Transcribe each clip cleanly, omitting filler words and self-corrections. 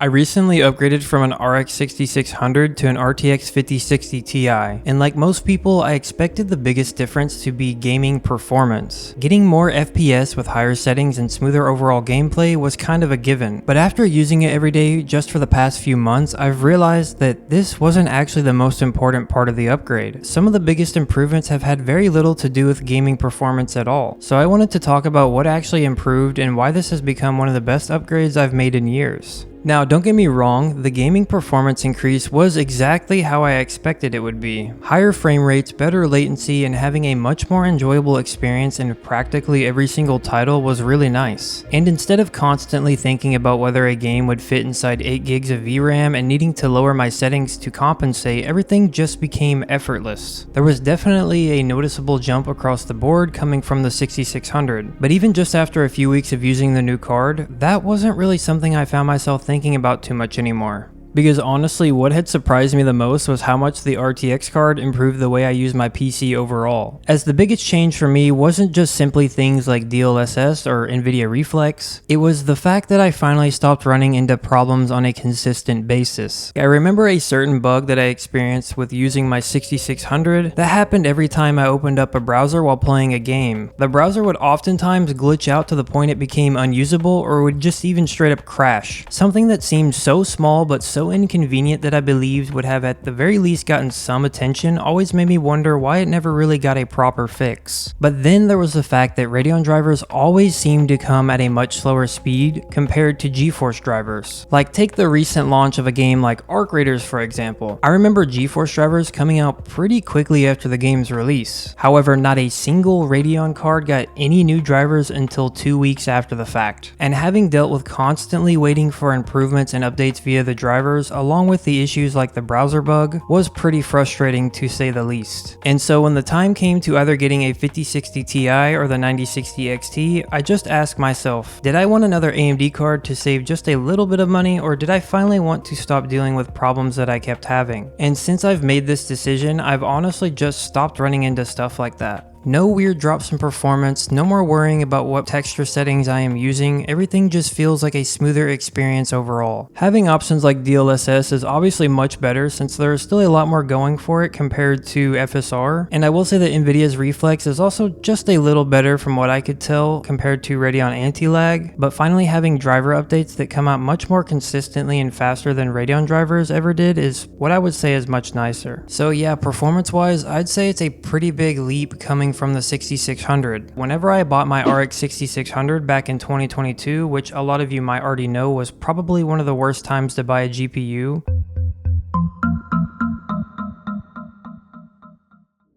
I recently upgraded from an RX 6600 to an RTX 5060 Ti, and like most people, I expected the biggest difference to be gaming performance. Getting more FPS with higher settings and smoother overall gameplay was kind of a given, but after using it every day just for the past few months, I've realized that this wasn't actually the most important part of the upgrade. Some of the biggest improvements have had very little to do with gaming performance at all, so I wanted to talk about what actually improved and why this has become one of the best upgrades I've made in years. Now, don't get me wrong, the gaming performance increase was exactly how I expected it would be. Higher frame rates, better latency, and having a much more enjoyable experience in practically every single title was really nice. And instead of constantly thinking about whether a game would fit inside 8 gigs of VRAM and needing to lower my settings to compensate, everything just became effortless. There was definitely a noticeable jump across the board coming from the 6600, but even just after a few weeks of using the new card, that wasn't really something I found myself thinking about too much anymore. Because honestly, what had surprised me the most was how much the RTX card improved the way I use my PC overall. As the biggest change for me wasn't just simply things like DLSS or NVIDIA Reflex, it was the fact that I finally stopped running into problems on a consistent basis. I remember a certain bug that I experienced with using my 6600 that happened every time I opened up a browser while playing a game. The browser would oftentimes glitch out to the point it became unusable or would just even straight up crash. Something that seemed so small but so inconvenient that I believed would have at the very least gotten some attention always made me wonder why it never really got a proper fix. But then there was the fact that Radeon drivers always seemed to come at a much slower speed compared to GeForce drivers. Like take the recent launch of a game like Arc Raiders for example. I remember GeForce drivers coming out pretty quickly after the game's release. However, not a single Radeon card got any new drivers until 2 weeks after the fact. And having dealt with constantly waiting for improvements and updates via the driver along with the issues like the browser bug was pretty frustrating to say the least. And so when the time came to either getting a 5060 Ti or the 9060 XT, I just asked myself, did I want another AMD card to save just a little bit of money, or did I finally want to stop dealing with problems that I kept having? And since I've made this decision, I've honestly just stopped running into stuff like that. No weird drops in performance, no more worrying about what texture settings I am using, everything just feels like a smoother experience overall. Having options like DLSS is obviously much better since there is still a lot more going for it compared to FSR, and I will say that NVIDIA's Reflex is also just a little better from what I could tell compared to Radeon Anti-Lag, but finally having driver updates that come out much more consistently and faster than Radeon drivers ever did is what I would say is much nicer. So yeah, performance wise, I'd say it's a pretty big leap coming from the 6600. Whenever I bought my RX 6600 back in 2022, which a lot of you might already know was probably one of the worst times to buy a GPU,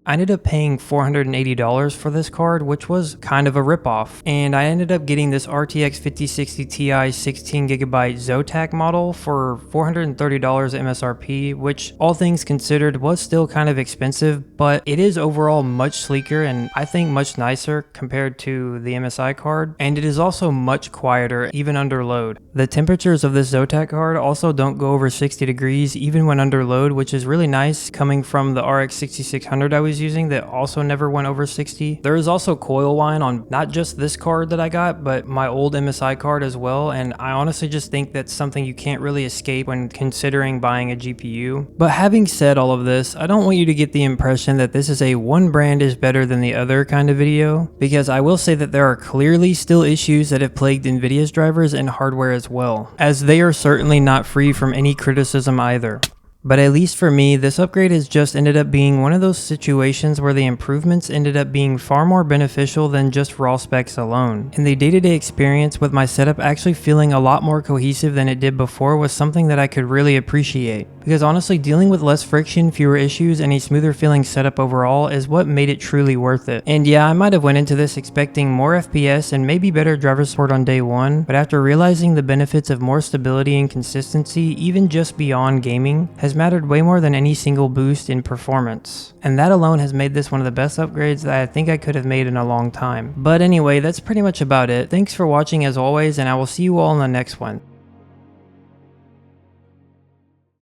I ended up paying $480 for this card, which was kind of a ripoff, and I ended up getting this RTX 5060 Ti 16GB Zotac model for $430 MSRP, which all things considered was still kind of expensive, but it is overall much sleeker and I think much nicer compared to the MSI card, and it is also much quieter even under load. The temperatures of this Zotac card also don't go over 60 degrees even when under load, which is really nice coming from the RX 6600 I was using that also never went over 60. There is also coil whine on not just this card that I got, but my old MSI card as well, and I honestly just think that's something you can't really escape when considering buying a GPU. But having said all of this, I don't want you to get the impression that this is a one brand is better than the other kind of video, because I will say that there are clearly still issues that have plagued NVIDIA's drivers and hardware as well, as they are certainly not free from any criticism either. But at least for me, this upgrade has just ended up being one of those situations where the improvements ended up being far more beneficial than just raw specs alone. And the day-to-day experience with my setup actually feeling a lot more cohesive than it did before was something that I could really appreciate. Because honestly, dealing with less friction, fewer issues, and a smoother feeling setup overall is what made it truly worth it. And yeah, I might have went into this expecting more FPS and maybe better driver support on day one, but after realizing the benefits of more stability and consistency, even just beyond gaming, has mattered way more than any single boost in performance. And that alone has made this one of the best upgrades that I think I could have made in a long time. But anyway, that's pretty much about it. Thanks for watching as always, and I will see you all in the next one.